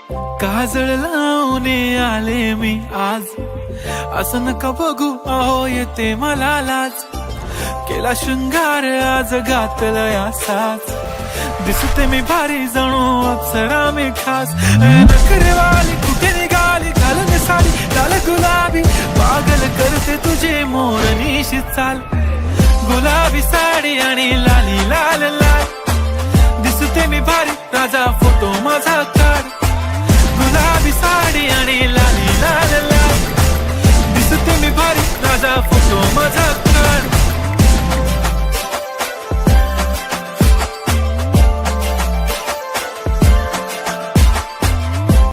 काजळ लावून आले मी आज, असं नका बघू अहो येते मला लाज. केला शृंगार आज घातला साज, दिसते मी भारी जणू अप्सरा मी खास. नखरेवाली कुठे निघाली घालून साडी लाल गुलाबी, पागल करते तुझे मोरनीशी चाल. गुलाबी साडी आणि लाली लाल लाल, दिसते मी भारी राजा फोटो माझा काढ.